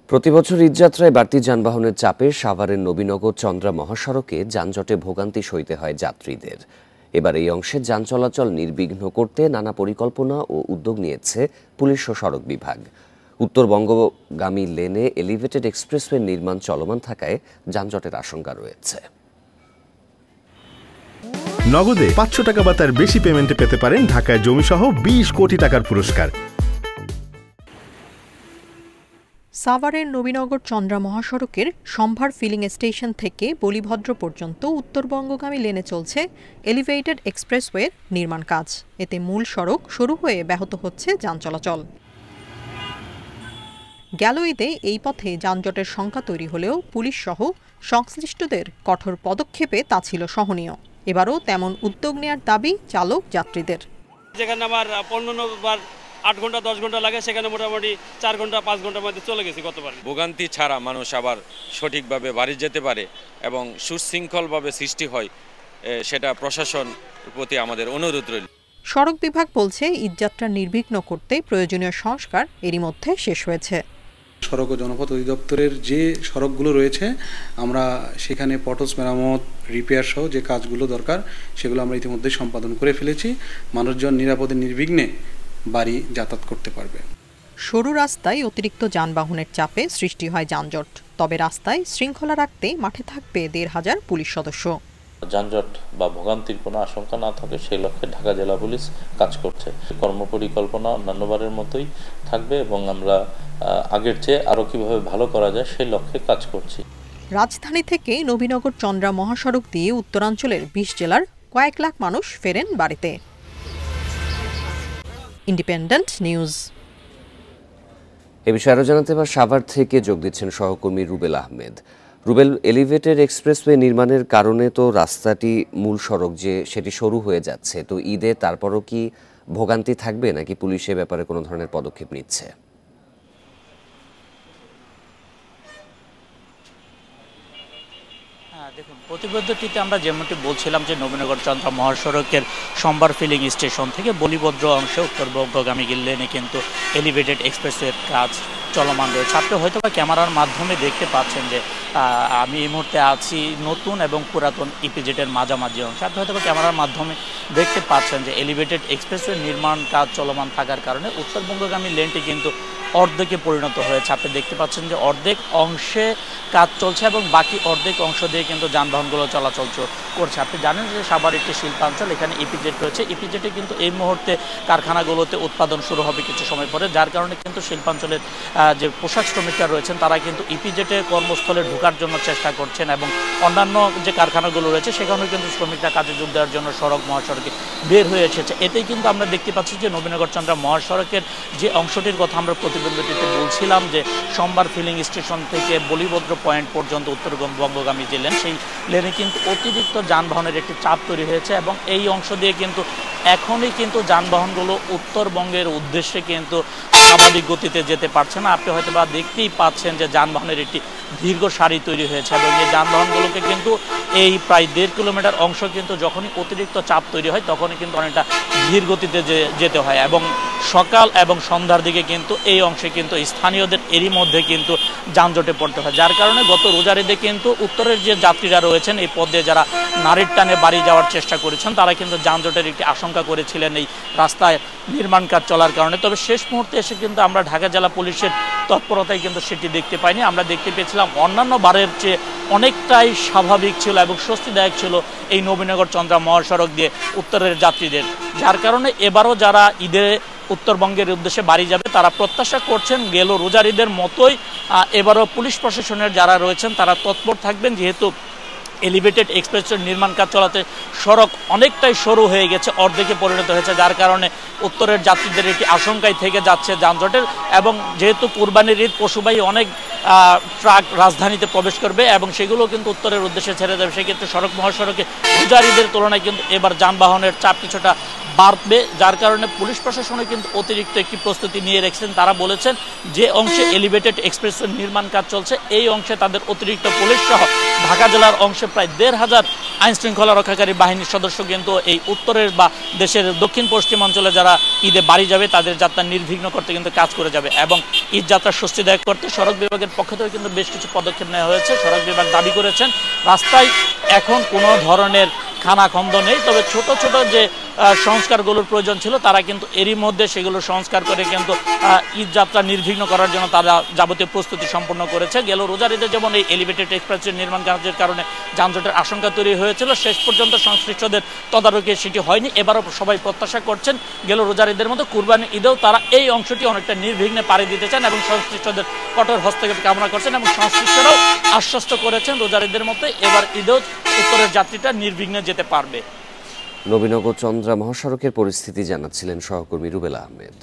প্রতিবছর ঈদযাত্রায় বাড়তি যানবাহনের চাপে সাভারের নবীনগর চন্দ্রা মহাসড়কে যানজটে ভোগান্তি সইতে হয় যাত্রীদের। এবার এই অংশে যান চলাচল নির্বিঘ্ন করতে নানা পরিকল্পনা ও উদ্যোগ নিয়েছে পুলিশ ও সড়ক বিভাগ। উত্তরবঙ্গগামী লেনে এলিভেটেড এক্সপ্রেসওয়ে নির্মাণ চলমান থাকায় যানজটের আশঙ্কা রয়েছে। নগদে 500 টাকা বা তার বেশি পেমেন্টে পেতে পারেন ঢাকায় জমিসহ 20 কোটি টাকার পুরস্কার। সাভারের নবীনগর চন্দ্রা মহাসড়কের সম্ভার ফিলিং স্টেশন থেকে বলিভদ্র পর্যন্ত উত্তরবঙ্গগামী লেনে চলছে এলিভেটেড এক্সপ্রেসওয়ের নির্মাণ কাজ। এতে মূল সড়ক সরু হয়ে ব্যাহত হচ্ছে যান চলাচল। গেল ঈদে এই পথে যানজটের সংখ্যা তৈরি হলেও পুলিশ সহ সংশ্লিষ্টদের কঠোর পদক্ষেপে তা ছিল সহনীয়। এবারও তেমন উদ্যোগ নেওয়ার দাবি চালক যাত্রীদের। যেখানে আমার 8 ঘন্টা 10 ঘন্টা লাগে সেখানে মোটামুটি 4 ঘন্টা 5 ঘন্টার মধ্যে চলে গেছি গতবার। ভোগান্তি ছাড়া মানুষ আবার সঠিকভাবে বাড়ি যেতে পারে এবং সুশৃঙ্খলভাবে সৃষ্টি হয়, সেটা প্রশাসনের প্রতি আমাদের অনুরোধ রইল। সড়ক বিভাগ বলছে ঈদযাত্রা নির্বিঘ্ন করতে প্রয়োজনীয় সংস্কার এরই মধ্যে শেষ হয়েছে। সড়ক ও জনপথ অধিদপ্তরের যে সড়কগুলো রয়েছে আমরা সেখানে পটস মেরামত রিপেয়ার সহ যে কাজগুলো দরকার সেগুলো আমরা ইতিমধ্যে সম্পাদন করে ফেলেছি। মানুষজন নিরাপদে নির্বিঘ্নে বাড়ি যাতায়াত করতে পারবে। সরু রাস্তায় অতিরিক্ত যানবাহনের চাপে সৃষ্টি হয় যানজট। তবে রাস্তায় শৃঙ্খলা রাখতে মাঠে থাকবে ১৫০০ পুলিশ সদস্য। যানজট বা ভোগান্তির কোনো আশঙ্কা না থাকে সেই লক্ষ্যে ঢাকা জেলা পুলিশ কাজ করছে। কর্মপরিকল্পনা অন্যান্যবারের মতোই থাকবে এবং আমরা আগের চেয়ে আরও কীভাবে ভালো করা যায় সেই লক্ষ্যে কাজ করছি। রাজধানী থেকে নবীনগর চন্দ্রা মহাসড়ক দিয়ে উত্তরাঞ্চলের 20 জেলার কয়েক লাখ মানুষ ফেরেন বাড়িতে। Independent news. এ বিষয়ে আরও জানাতে এবার সাভার থেকে যোগ দিচ্ছেন সহকর্মী রুবেল আহমেদ। রুবেল, এলিভেটেড এক্সপ্রেসওয়ে নির্মাণের কারণে তো রাস্তাটি মূল সড়ক যে সেটি সরু হয়ে যাচ্ছে, তো ঈদে তারপরও কি ভোগান্তি থাকবে নাকি পুলিশ এ ব্যাপারে কোনো ধরনের পদক্ষেপ নিচ্ছে? দেখুন, প্রতিবেদনটিতে আমরা যেমনটি বলছিলাম যে নবীনগর চন্দ্রা মহাসড়কের সম্ভার ফিলিং স্টেশন থেকে বলিভদ্র অংশে উত্তরবঙ্গগামী লেনে কিন্তু এলিভেটেড এক্সপ্রেসওয়ের কাজ চলমান রয়েছে। আপনি হয়তো বা ক্যামেরার মাধ্যমে দেখতে পাচ্ছেন যে আমি এই মুহূর্তে আছি নতুন এবং পুরাতন ইপিজেডের মাঝামাঝি অংশে। আপনি হয়তো বা ক্যামেরার মাধ্যমে দেখতে পাচ্ছেন যে এলিভেটেড এক্সপ্রেসওয়ে নির্মাণ কাজ চলমান থাকার কারণে উত্তরবঙ্গগামী লেনটি কিন্তু অর্ধেকে পরিণত হয়েছে। আপনি দেখতে পাচ্ছেন যে অর্ধেক অংশে কাজ চলছে এবং বাকি অর্ধেক অংশ দিয়ে কিন্তু যানবাহনগুলো চলাচল করছে। আপনি জানেন যে সাভার একটি শিল্পাঞ্চল, এখানে ইপিজেড রয়েছে। ইপিজেডে কিন্তু এই মুহূর্তে কারখানাগুলোতে উৎপাদন শুরু হবে কিছু সময় পরে, যার কারণে কিন্তু শিল্পাঞ্চলের যে পোশাক শ্রমিকরা রয়েছেন তারা কিন্তু ইপিজেডে কর্মস্থলে ঢোকার জন্য চেষ্টা করছেন এবং অন্যান্য যে কারখানাগুলো রয়েছে সেখানেও কিন্তু শ্রমিকরা কাজে যোগ দেওয়ার জন্য মহাসড়কে বের হয়ে এসেছে। এতেই কিন্তু আমরা দেখতে পাচ্ছি যে নবীনগর চন্দ্রা মহাসড়কের যে অংশটির কথা আমরা প্রতিবেদনটিতে বলছিলাম যে সম্ভার ফিলিং স্টেশন থেকে বলিভদ্র পয়েন্ট পর্যন্ত উত্তরবঙ্গগামী যে লেন, সেই লেনে কিন্তু অতিরিক্ত যানবাহনের একটি চাপ তৈরি হয়েছে এবং এই অংশ দিয়ে কিন্তু এখনই কিন্তু যানবাহনগুলো উত্তরবঙ্গের উদ্দেশ্যে কিন্তু স্বাভাবিক গতিতে যেতে পারছে না। আপনি হয়তো বা দেখতেই পাচ্ছেন যে যানবাহনের একটি দীর্ঘ সারি তৈরি হয়েছে এবং এই যানবাহনগুলোকে কিন্তু এই প্রায় 1.5 কিলোমিটার অংশ কিন্তু যখনই অতিরিক্ত চাপ তৈরি হয় তখনই কিন্তু অনেকটা ধীর গতিতে যেতে হয় এবং সকাল এবং সন্ধ্যার দিকে কিন্তু এই অংশে কিন্তু স্থানীয়দের এরই মধ্যে কিন্তু যানজটে পড়তে হয়, যার কারণে গত রোজার ঈদে কিন্তু উত্তরের যে যাত্রীরা রয়েছেন এই পথ দিয়ে যারা নারীর টানে বাড়ি যাওয়ার চেষ্টা করেছেন তারা কিন্তু যানজটের একটি আশঙ্কা করেছিলেন এই রাস্তায় নির্মাণ কাজ চলার কারণে। তবে শেষ মুহূর্তে এসে কিন্তু আমরা ঢাকা জেলা পুলিশের তৎপরতায় কিন্তু সেটি দেখতে পাইনি। আমরা দেখতে পেয়েছিলাম অন্যান্য বারের চেয়ে অনেকটাই স্বাভাবিক ছিল এবং স্বস্তিদায়ক ছিল এই নবীনগর চন্দ্রা মহাসড়ক দিয়ে উত্তরের যাত্রীদের, যার কারণে এবারও যারা ঈদে উত্তরবঙ্গের উদ্দেশ্যে বাড়ি যাবে তারা প্রত্যাশা করছেন গেল রোজার ঈদের মতোই এবারও পুলিশ প্রশাসনের যারা রয়েছেন তারা তৎপর থাকবেন, যেহেতু এলিভেটেড এক্সপ্রেসওয়ের নির্মাণ কাজ চলাতে সড়ক অনেকটাই সরু হয়ে গেছে, অর্ধেকে পরিণত হয়েছে, যার কারণে উত্তরের যাত্রীদের একটি আশঙ্কায় থেকে যাচ্ছে যানজটের। এবং যেহেতু কুরবানির ঈদ পশুবাহী অনেক ট্রাক রাজধানীতে প্রবেশ করবে এবং সেগুলো কিন্তু উত্তরের উদ্দেশ্যে ছেড়ে যাবে, সেক্ষেত্রে সড়ক মহাসড়কে রোজার ঈদের তুলনায় কিন্তু এবার যানবাহনের চাপ কিছুটা বাড়বে, যার কারণে পুলিশ প্রশাসনও কিন্তু অতিরিক্ত একটি প্রস্তুতি নিয়ে রেখেছেন। তারা বলেছেন যে অংশে এলিভেটেড এক্সপ্রেসওয়ে নির্মাণ কাজ চলছে এই অংশে তাদের অতিরিক্ত পুলিশ সহ ঢাকা জেলার অংশে প্রায় ১৫০০ আইন শৃঙ্খলা রক্ষাকারী বাহিনীর সদস্য কিন্তু এই উত্তরের বা দেশের দক্ষিণ পশ্চিমাঞ্চলে যারা ঈদে বাড়ি যাবে তাদের যাত্রা নির্বিঘ্ন করতে কিন্তু কাজ করে যাবে এবং ঈদ যাত্রা স্বস্তিদায়ক করতে সড়ক বিভাগের পক্ষ থেকে কিন্তু বেশ কিছু পদক্ষেপ নেওয়া হয়েছে। সড়ক বিভাগ দাবি করেছেন রাস্তায় এখন কোনো ধরনের খানাখন্দ নেই, তবে ছোট ছোট যে সংস্কারগুলোর প্রয়োজন ছিল তারা কিন্তু এরই মধ্যে সেগুলো সংস্কার করে কিন্তু ঈদ যাত্রা নির্বিঘ্ন করার জন্য তারা যাবতীয় প্রস্তুতি সম্পন্ন করেছে। গেল রোজার ঈদে যেমন এই এলিভেটেড এক্সপ্রেসওয়ে নির্মাণ কাজের কারণে যানজটের আশঙ্কা তৈরি হয়েছিল, শেষ পর্যন্ত সংশ্লিষ্টদের তদারকি সেটি হয়নি। এবারও সবাই প্রত্যাশা করছেন গেল রোজার ঈদের মতো কুরবানি ঈদেও তারা এই অংশটি অনেকটা নির্বিঘ্নে পাড়ি দিতে চান এবং সংশ্লিষ্টদের কঠোর হস্তক্ষেপ কামনা করছেন এবং সংশ্লিষ্টরাও আশ্বস্ত করেছেন রোজার ঈদের মতো এবার ঈদেও উত্তরের যাত্রীটা নির্বিঘ্নে যেতে পারবে। নবীনগর চন্দ্রা মহাসড়কের পরিস্থিতি জানাচ্ছিলেন সহকর্মী রুবেল আহমেদ।